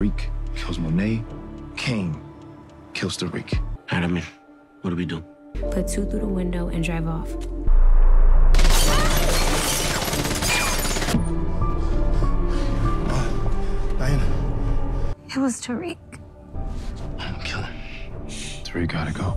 Tariq kills Monet. Kane kills Tariq. Alright, I'm in. What do we do? Put 2 through the window and drive off. Diana. It was Tariq. I'm killing. Tariq gotta go.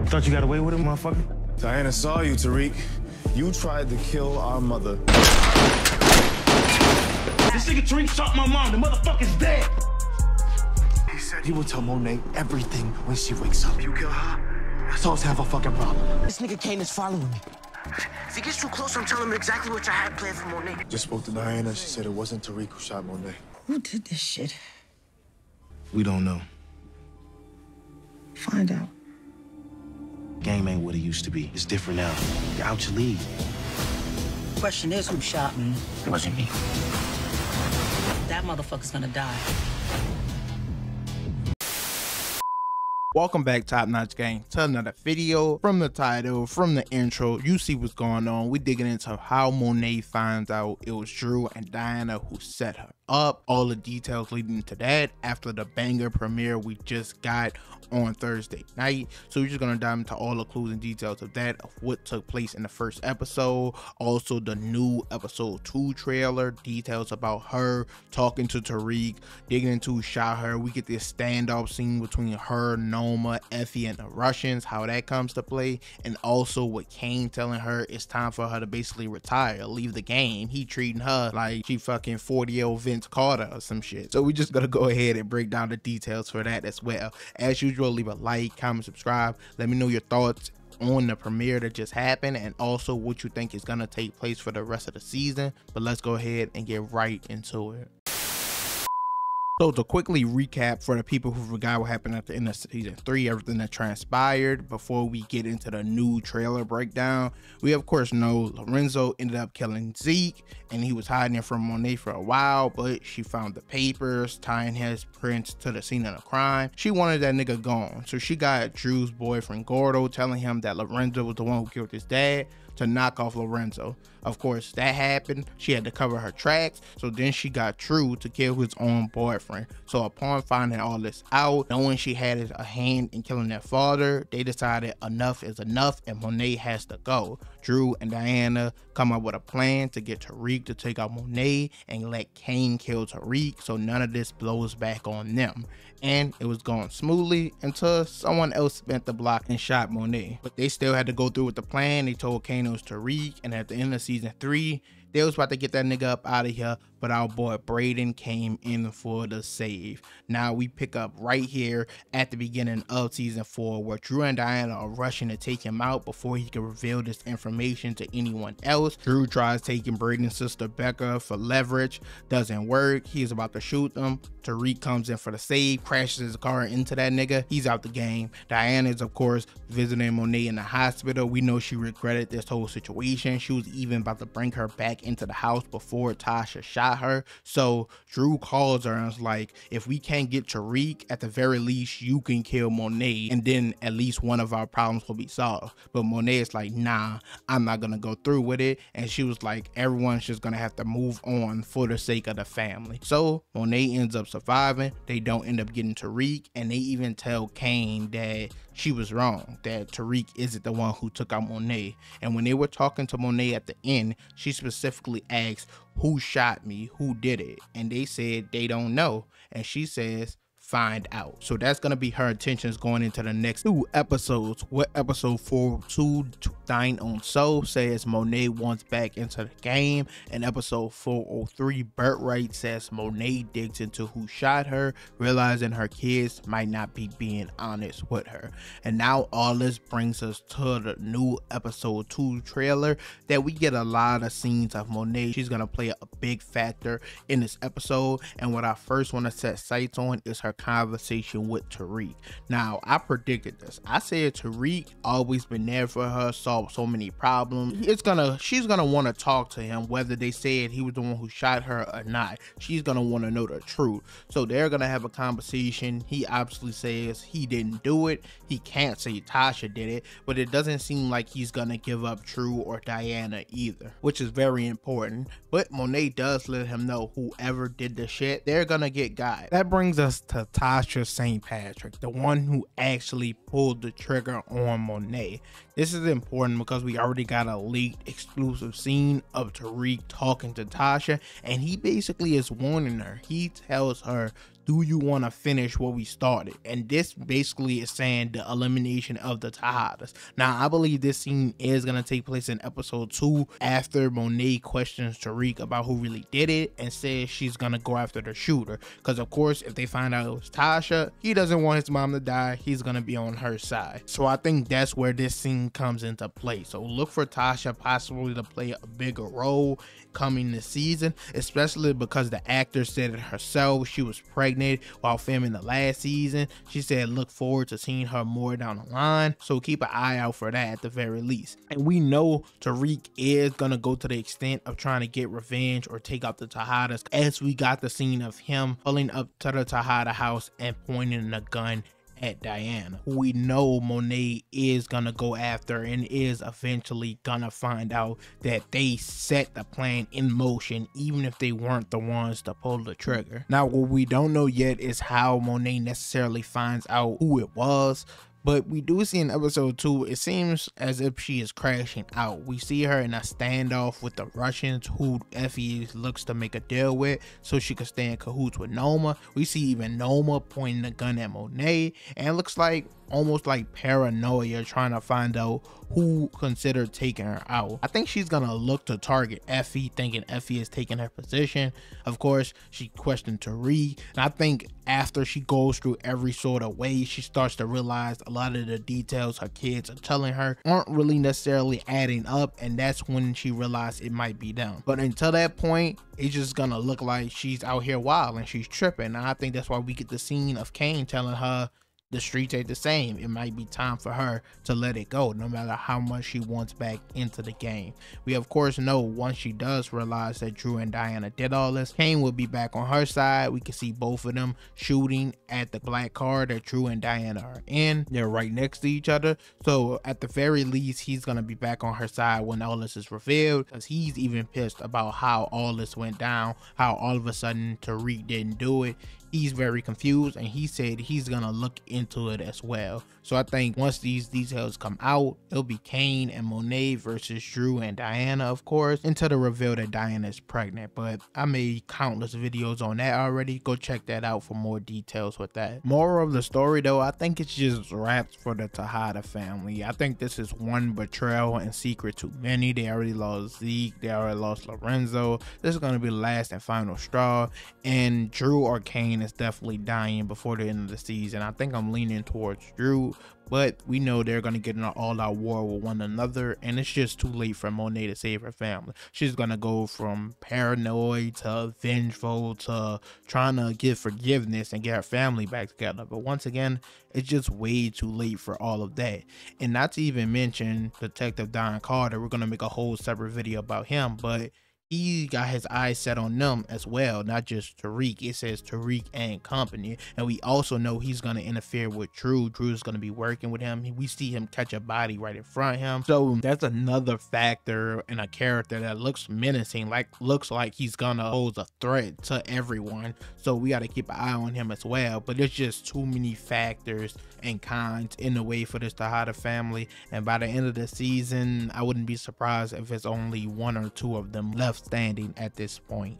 Thought you got away with it, motherfucker? Diana saw you, Tariq. You tried to kill our mother. This nigga Tariq shot my mom. The motherfucker's dead. He said he will tell Monet everything when she wakes up. You kill her, that's all have a fucking problem. This nigga Kane is following me. If he gets too close, I'm telling him exactly what I had planned for Monet. Just spoke to Diana. She said it wasn't Tariq who shot Monet. Who did this shit? We don't know. Find out. Game ain't what it used to be. It's different now. You're out your league. Question is, who shot me? It wasn't me. That motherfucker's gonna die. Welcome back, Top Notch Gang, to another video. From the title, from the intro, you see what's going on. We're digging into how Monet finds out it was Dru and Diana who set her up. All the details leading to that after the banger premiere we just got on Thursday night. So we're just gonna dive into all the clues and details of that, of what took place in the first episode. Also the new episode 2 trailer, details about her talking to Tariq, digging into who shot her. We get this standoff scene between her, Noma, Effie, and the Russians, how that comes to play. And also with Kane telling her it's time for her to basically retire, leave the game. He treating her like she fucking 40-year-old Vince Carter or some shit. So we just gonna go ahead and break down the details for that as well. As usual, leave a like, comment, subscribe. Let me know your thoughts on the premiere that just happened, and also what you think is gonna take place for the rest of the season. But let's go ahead and get right into it. So to quickly recap for the people who forgot what happened at the end of season 3, everything that transpired before we get into the new trailer breakdown, we of course know Lorenzo ended up killing Zeke, and he was hiding it from Monet for a while, but she found the papers tying his prints to the scene of the crime. She wanted that nigga gone, so she got Dru's boyfriend Gordo telling him that Lorenzo was the one who killed his dad to knock off Lorenzo. Of course, that happened. She had to cover her tracks, so then she got Dru to kill his own boyfriend. So upon finding all this out, knowing she had a hand in killing their father, they decided enough is enough and Monet has to go. Dru and Diana come up with a plan to get Tariq to take out Monet and let Kane kill Tariq, so none of this blows back on them. And it was going smoothly until someone else spent the block and shot Monet. But they still had to go through with the plan. They told Kane it was Tariq, and at the end of season 3, they was about to get that nigga up out of here, but our boy Braden came in for the save. Now we pick up right here at the beginning of season 4, where Dru and Diana are rushing to take him out before he can reveal this information to anyone else. Dru tries taking Braden's sister Becca for leverage, doesn't work. He's about to shoot them. Tariq comes in for the save, crashes his car into that nigga. He's out the game. Diana is of course visiting Monet in the hospital. We know she regretted this whole situation. She was even about to bring her back into the house before Tasha shot her. So Dru calls her and is like, if we can't get Tariq, at the very least you can kill Monet, and then at least one of our problems will be solved. But Monet is like, nah, I'm not gonna go through with it. And she was like, everyone's just gonna have to move on for the sake of the family. So Monet ends up surviving. They don't end up getting Tariq, and they even tell Kane that she was wrong, that Tariq isn't the one who took out Monet. And when they were talking to Monet at the end, she specifically asked, who shot me, who did it? And they said they don't know, and she says, find out. So that's gonna be her intentions going into the next 2 episodes. What episode 402 Dine on Soul says Monet wants back into the game, and episode 403 Birthright says Monet digs into who shot her, realizing her kids might not be being honest with her. And now all this brings us to the new episode 2 trailer that we get a lot of scenes of Monet. She's gonna play a big factor in this episode, and what I first want to set sights on is her conversation with Tariq. Now, I predicted this. I said Tariq always been there for her, solved so many problems. She's gonna want to talk to him, whether they said he was the one who shot her or not. She's gonna want to know the truth. So they're gonna have a conversation. He obviously says he didn't do it. He can't say Tasha did it, but it doesn't seem like he's gonna give up Dru or Diana either, which is very important. But Monet does let him know whoever did the shit, they're gonna get got. That brings us to Tasha St. Patrick, the one who actually pulled the trigger on Monet. This is important because we already got a leaked exclusive scene of Tariq talking to Tasha, and he basically is warning her. He tells her, do you want to finish what we started? And this basically is saying the elimination of the Tejadas. Now, I believe this scene is going to take place in episode 2 after Monet questions Tariq about who really did it and says she's going to go after the shooter. Because, of course, if they find out it was Tasha, he doesn't want his mom to die. He's going to be on her side. So I think that's where this scene comes into play. So look for Tasha possibly to play a bigger role coming this season, especially because the actor said it herself. She was pregnant while filming the last season. She said look forward to seeing her more down the line, so keep an eye out for that at the very least. And we know Tariq is gonna go to the extent of trying to get revenge or take out the Tejadas, as we got the scene of him pulling up to the Tejada house and pointing a gun at Diana, who we know Monet is gonna go after and is eventually gonna find out that they set the plan in motion, even if they weren't the ones to pull the trigger. Now, what we don't know yet is how Monet necessarily finds out who it was, but we do see in episode 2, it seems as if she is crashing out. We see her in a standoff with the Russians, who Effie looks to make a deal with so she can stay in cahoots with Noma. We see even Noma pointing a gun at Monet, and it looks like almost like paranoia, trying to find out who considered taking her out. I think she's gonna look to target Effie, thinking Effie is taking her position. Of course, she questioned Tariq, and I think after she goes through every sort of way, she starts to realize a lot of the details her kids are telling her aren't really necessarily adding up, and that's when she realized it might be them. But until that point, it's just gonna look like she's out here wild and she's tripping. And I think that's why we get the scene of Kane telling her the streets ain't the same. It might be time for her to let it go, no matter how much she wants back into the game. We of course know once she does realize that Dru and Diana did all this, Kane will be back on her side. We can see both of them shooting at the black car that Dru and Diana are in. They're right next to each other, so at the very least he's gonna be back on her side when all this is revealed, because he's even pissed about how all this went down, how all of a sudden Tariq didn't do it. He's very confused, and he said he's gonna look into it as well. So I think once these details come out, it'll be Kane and Monet versus Dru and Diana, of course, until the reveal that Diana is pregnant. But I made countless videos on that already. Go check that out for more details with that. Moral of the story though, I think it's just wraps for the Tejada family. I think this is one betrayal and secret too many. They already lost Zeke, they already lost Lorenzo. This is gonna be the last and final straw, and Dru or Kane is definitely dying before the end of the season. I think I'm leaning towards Dru, but we know they're going to get in an all-out war with one another, and it's just too late for Monet to save her family. She's going to go from paranoid to vengeful to trying to get forgiveness and get her family back together. But once again, it's just way too late for all of that. And not to even mention Detective Don Carter. We're going to make a whole separate video about him, but he got his eyes set on them as well, not just Tariq. It says Tariq and company, and we also know he's going to interfere with Dru. Dru's going to be working with him. We see him catch a body right in front of him, so that's another factor in a character that looks menacing, looks like he's gonna pose a threat to everyone. So we got to keep an eye on him as well. But there's just too many factors and cons in the way for this Tejada family, and by the end of the season, I wouldn't be surprised if it's only one or two of them left standing at this point.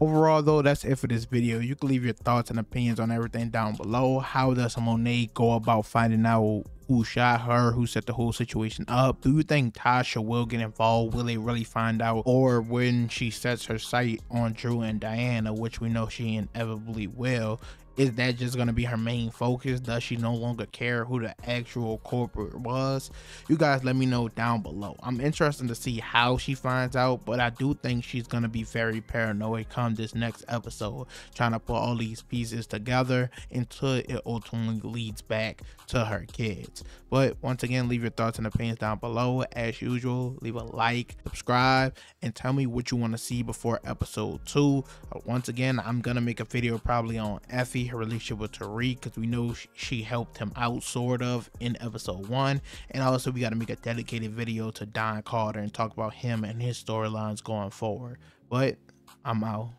Overall though, that's it for this video. You can leave your thoughts and opinions on everything down below. How does Monet go about finding out who shot her, who set the whole situation up? Do you think Tasha will get involved? Will they really find out? Or when she sets her sight on Dru and Diana, which we know she inevitably will, Is that just gonna be her main focus? Does she no longer care who the actual culprit was? You guys let me know down below. I'm interested to see how she finds out, but I do think she's gonna be very paranoid come this next episode, trying to put all these pieces together until it ultimately leads back to her kids. But once again, leave your thoughts and opinions down below. As usual, leave a like, subscribe, and tell me what you want to see before episode 2. Once again, I'm gonna make a video probably on Effie, her relationship with Tariq, because we know she helped him out sort of in episode 1, and also we got to make a dedicated video to Don Carter and talk about him and his storylines going forward. But I'm out.